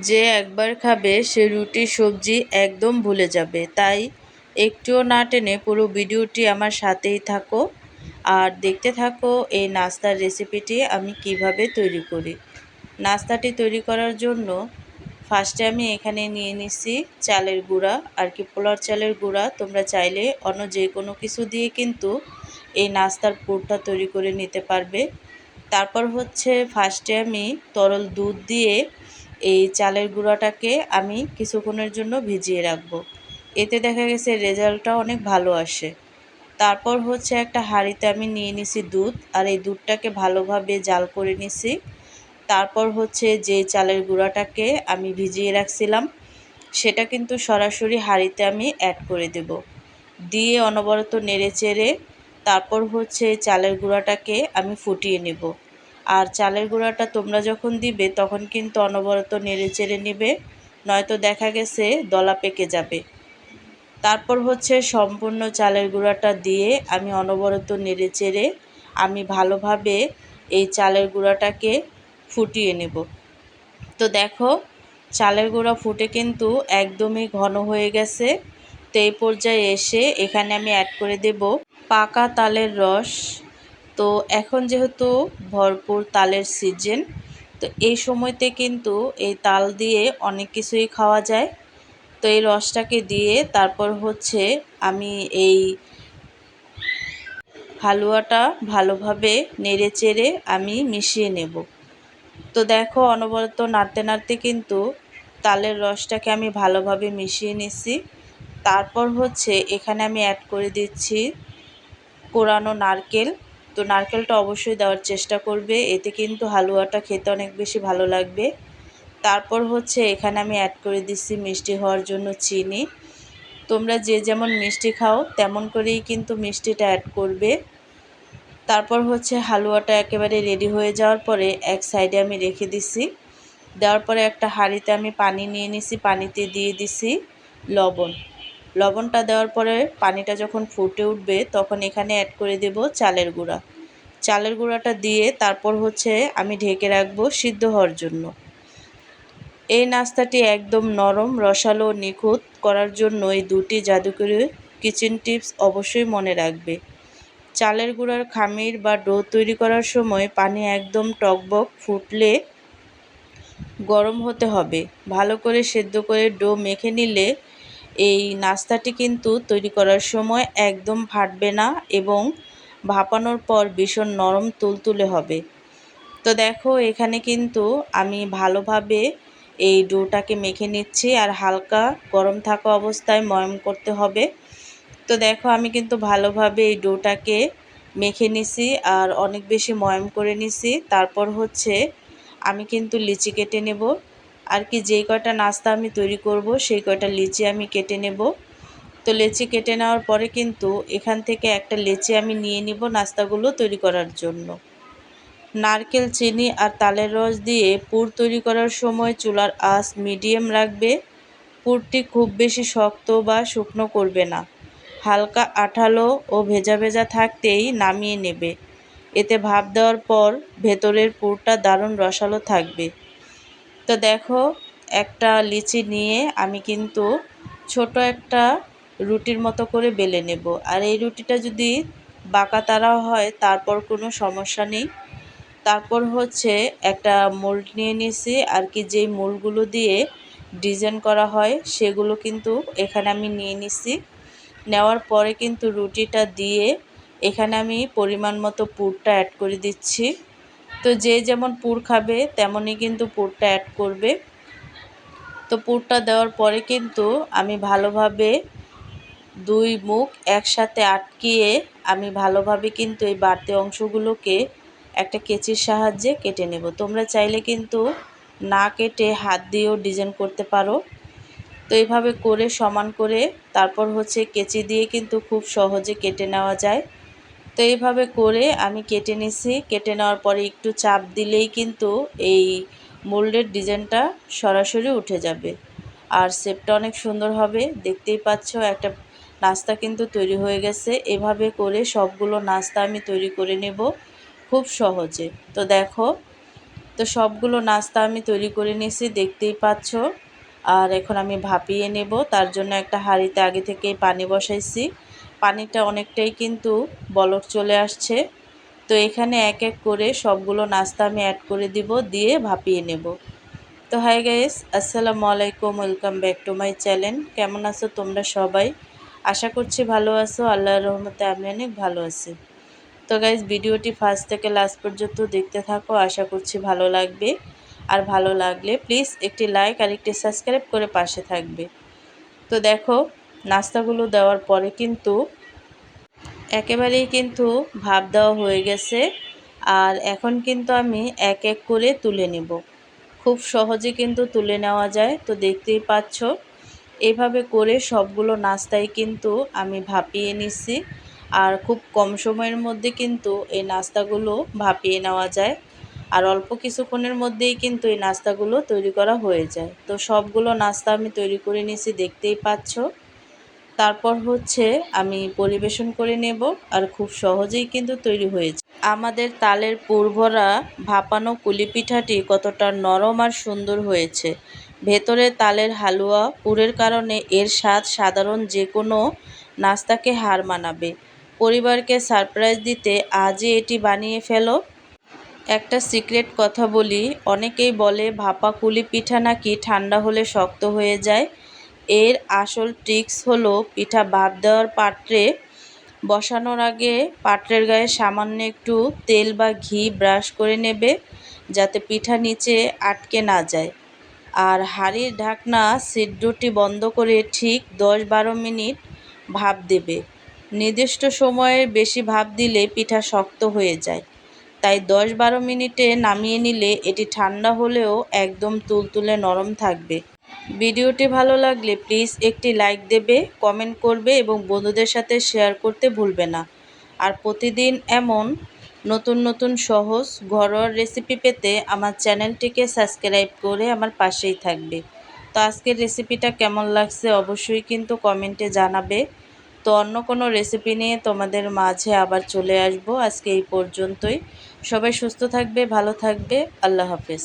যে একবার খাবে সে রুটি সবজি একদম ভুলে যাবে। তাই একটুও না টেনে পুরো ভিডিওটি আমার সাথেই থাকো আর দেখতে থাকো এই নাস্তার রেসিপিটি আমি কিভাবে তৈরি করি। নাস্তাটি তৈরি করার জন্য ফার্স্টে আমি এখানে নিয়ে নিচ্ছি চালের গুঁড়া, আর কি পোলার চালের গুঁড়া। তোমরা চাইলে অন্য যে কোনো কিছু দিয়ে কিন্তু এই নাস্তার পুরটা তৈরি করে নিতে পারবে। তারপর হচ্ছে ফার্স্টে আমি তরল দুধ দিয়ে এই চালের গুঁড়াটাকে আমি কিছুক্ষণের জন্য ভিজিয়ে রাখবো। এতে দেখা গেছে রেজাল্টটা অনেক ভালো আসে। তারপর হচ্ছে একটা হাঁড়িতে আমি নিয়ে নিছি দুধ, আর এই দুধটাকে ভালোভাবে জাল করে নিছি। তারপর হচ্ছে যে চালের গুঁড়াটাকে আমি ভিজিয়ে রাখছিলাম সেটা কিন্তু সরাসরি হাঁড়িতে আমি অ্যাড করে দেব। দিয়ে অনবরত নেড়ে চেড়ে তারপর হচ্ছে চালের গুঁড়াটাকে আমি ফুটিয়ে নেব। আর চালের গুঁড়াটা তোমরা যখন দিবে তখন কিন্তু অনবরত নেড়ে চেড়ে নেবে, নয়তো দেখা গেছে দলা পেকে যাবে। তারপর হচ্ছে সম্পূর্ণ চালের গুঁড়াটা দিয়ে আমি অনবরত নেড়ে চেড়ে আমি ভালোভাবে এই চালের গুঁড়াটাকে ফুটিয়ে নেব। তো দেখো চালের গুঁড়া ফুটে কিন্তু একদমই ঘন হয়ে গেছে। তো এই পর্যায়ে এসে এখানে আমি অ্যাড করে দেব পাকা তালের রস। তো এখন যেহেতু ভরপুর তালের সিজন, তো এই সময়তে কিন্তু এই তাল দিয়ে অনেক কিছুই খাওয়া যায়। তো এই রসটাকে দিয়ে তারপর হচ্ছে আমি এই হালুয়াটা ভালোভাবে নেড়ে চেড়ে আমি মিশিয়ে নেব। তো দেখো অনবরত নাড়তে নাড়তে কিন্তু তালের রসটাকে আমি ভালোভাবে মিশিয়ে নিচ্ছি। তারপর হচ্ছে এখানে আমি অ্যাড করে দিচ্ছি কোরানো নারকেল। তো নারকেলটা অবশ্যই দেওয়ার চেষ্টা করবে, এতে কিন্তু হালুয়াটা খেতে অনেক বেশি ভালো লাগবে। তারপর হচ্ছে এখানে আমি অ্যাড করে দিচ্ছি মিষ্টি হওয়ার জন্য চিনি। তোমরা যে যেমন মিষ্টি খাও তেমন করেই কিন্তু মিষ্টিটা অ্যাড করবে। তারপর হচ্ছে হালুয়াটা একেবারে রেডি হয়ে যাওয়ার পরে এক সাইডে আমি রেখে দিছি। দেওয়ার পরে একটা হাঁড়িতে আমি পানি নিয়ে নিছি, পানিতে দিয়ে দিছি লবণ। লবণটা দেওয়ার পরে পানিটা যখন ফুটে উঠবে তখন এখানে অ্যাড করে দেব চালের গুঁড়া। চালের গুঁড়াটা দিয়ে তারপর হচ্ছে আমি ঢেকে রাখবো সিদ্ধ হওয়ার জন্য। এই নাস্তাটি একদম নরম, রসালো ও নিখুঁত করার জন্য এই দুটি জাদুকরি কিচেন টিপস অবশ্যই মনে রাখবে। চালের গুঁড়ার খামির বা ডো তৈরি করার সময় পানি একদম টকবক ফুটলে গরম হতে হবে। ভালো করে সেদ্ধ করে ডো মেখে নিলে এই নাস্তাটি কিন্তু তৈরি করার সময় একদম ফাটবে না এবং ভাপানোর পর ভীষণ নরম তুলতুলে হবে। তো দেখো এখানে কিন্তু আমি ভালোভাবে এই ডোটাকে মেখে নিচ্ছি, আর হালকা গরম থাকা অবস্থায় ময়াম করতে হবে। তো দেখো আমি কিন্তু ভালোভাবে এই ডোটাকে মেখে নিছি আর অনেক বেশি ময়াম করে নিছি। তারপর হচ্ছে আমি কিন্তু লিচি কেটে নেব, আর কি যেই কয়টা নাস্তা আমি তৈরি করব সেই কয়টা লিচি আমি কেটে নেব। তো লিচি কেটে নেওয়ার পরে কিন্তু এখান থেকে একটা লিচি আমি নিয়ে নিব নাস্তাগুলো তৈরি করার জন্য। নারকেল, চিনি আর তালের রস দিয়ে পুর তৈরি করার সময় চুলার আঁচ মিডিয়াম রাখবে। পুরটি খুব বেশি শক্ত বা শুকনো করবে না, হালকা আঠালো ও ভেজা ভেজা থাকতেই নামিয়ে নেবে। এতে ভাপ দেওয়ার পর ভেতরের পুরটা দারুণ রসালো থাকবে। তো দেখো একটা লিচি নিয়ে আমি কিন্তু ছোট একটা রুটির মতো করে বেলে নেব। আর এই রুটিটা যদি বাঁকা তারাও হয় তারপর কোনো সমস্যা নেই। তারপর হচ্ছে একটা মোল্ড নিয়ে নিয়েছি, আর কি যেই মোল্ডগুলো দিয়ে ডিজাইন করা হয় সেগুলো কিন্তু এখানে আমি নিয়ে নিছি। নেওয়ার পরে কিন্তু রুটিটা দিয়ে এখানে আমি পরিমাণ মতো পুরটা অ্যাড করে দিচ্ছি। তো যে যেমন পুর খাবে তেমনই কিন্তু পুরটা অ্যাড করবে। তো পুরটা দেওয়ার পরে কিন্তু আমি ভালোভাবে দুই মুখ একসাথে আটকিয়ে আমি ভালোভাবে কিন্তু এই বাড়তি অংশগুলোকে একটা কেচির সাহায্যে কেটে নেব। তোমরা চাইলে কিন্তু না কেটে হাত দিয়েও ডিজাইন করতে পারো। তো এইভাবে করে সমান করে তারপর হচ্ছে কেচি দিয়ে কিন্তু খুব সহজে কেটে নেওয়া যায়। তো এইভাবে করে আমি কেটে নিছি। কেটে নেওয়ার পরে একটু চাপ দিলেই কিন্তু এই মোল্ডের ডিজাইনটা সরাসরি উঠে যাবে আর শেপটা অনেক সুন্দর হবে। দেখতেই পাচ্ছ একটা নাস্তা কিন্তু তৈরি হয়ে গেছে। এভাবে করে সবগুলো নাস্তা আমি তৈরি করে নেব খুব সহজে। তো দেখো তো সবগুলো নাস্তা আমি তৈরি করে নিয়েছি, দেখতেই পাচ্ছ। আর এখন আমি ভাপিয়ে নেব। তার জন্য একটা হাঁড়িতে আগে থেকেই পানি বসাইছি। পানিটা অনেকটাই কিন্তু বলক চলে আসছে। তো এখানে এক এক করে সবগুলো নাস্তা আমি অ্যাড করে দিব, দিয়ে ভাপিয়ে নেব। তো হাই গাইস, আসসালামু আলাইকুম, welcome back to my channel. কেমন আছো তোমরা সবাই? আশা করছি ভালো আছো। আল্লাহর রহমতে আমি অনেক ভালো আছি। তো গাইস, ভিডিওটি ফার্স্ট থেকে লাস্ট পর্যন্ত দেখতে থাকো, আশা করছি ভালো লাগবে। আর ভালো লাগলে প্লিজ একটি লাইক আর একটি সাবস্ক্রাইব করে পাশে থাকবে। তো দেখো, নাস্তাগুলো দেওয়ার পরে কিন্তু একেবারেই কিন্তু ভাপ দেওয়া হয়ে গেছে। আর এখন কিন্তু আমি এক এক করে তুলে নেব। খুব সহজে কিন্তু তুলে নেওয়া যায়। তো দেখতেই পাচ্ছ, এইভাবে করে সবগুলো নাস্তাই কিন্তু আমি ভাপিয়ে নিচ্ছি। আর খুব কম সময়ের মধ্যে কিন্তু এই নাস্তাগুলো ভাপিয়ে নেওয়া যায়। আর অল্প কিছুক্ষণের মধ্যেই কিন্তু এই নাস্তাগুলো তৈরি করা হয়ে যায়। তো সবগুলো নাস্তা আমি তৈরি করে নিয়েছি, দেখতেই পাচ্ছ। তারপর হচ্ছে আমি পরিবেশন করে নেব। আর খুব সহজেই কিন্তু তৈরি হয়েছে। আমাদের তালের পুরভরা ভাপানো কুলি পিঠাটি কতটা নরম আর সুন্দর হয়েছে। ভেতরে তালের হালুয়া পুরের কারণে এর স্বাদ সাধারণ যে কোনো নাস্তাকে হার মানাবে। পরিবারকে সারপ্রাইজ দিতে আজই এটি বানিয়ে ফেলো। একটা সিক্রেট কথা বলি, অনেকেই বলে ভাপা কুলি পিঠা নাকি ঠান্ডা হলে শক্ত হয়ে যায়। এর আসল ট্রিক্স হলো পিঠা ভাপ দেওয়ার পাত্রে বসানোর আগে পাত্রের গায়ে সামান্য একটু তেল বা ঘি ব্রাশ করে নেবে, যাতে পিঠা নিচে আটকে না যায়। আর হাঁড়ির ঢাকনা ছিদ্রটি বন্ধ করে ঠিক 10-12 মিনিট ভাপ দেবে। নির্দিষ্ট সময়ের বেশি ভাপ দিলে পিঠা শক্ত হয়ে যায়। তাই 10-12 মিনিটে নামিয়ে নিলে এটি ঠান্ডা হলেও একদম তুলতুলে নরম থাকবে। ভিডিওটি ভালো লাগলে প্লিজ একটি লাইক দেবে, কমেন্ট করবে এবং বন্ধুদের সাথে শেয়ার করতে ভুলবে না। আর প্রতিদিন এমন নতুন নতুন সহজ ঘরোয়া রেসিপি পেতে আমার চ্যানেলটিকে সাবস্ক্রাইব করে আমার পাশেই থাকবে। তো আজকের রেসিপিটা কেমন লাগছে অবশ্যই কিন্তু কমেন্টে জানাবে। তো অন্য কোনো রেসিপি নিয়ে তোমাদের মাঝে আবার চলে আসবো। আজকে এই পর্যন্তই। সবাই সুস্থ থাকবে, ভালো থাকবে। আল্লাহ হাফেজ।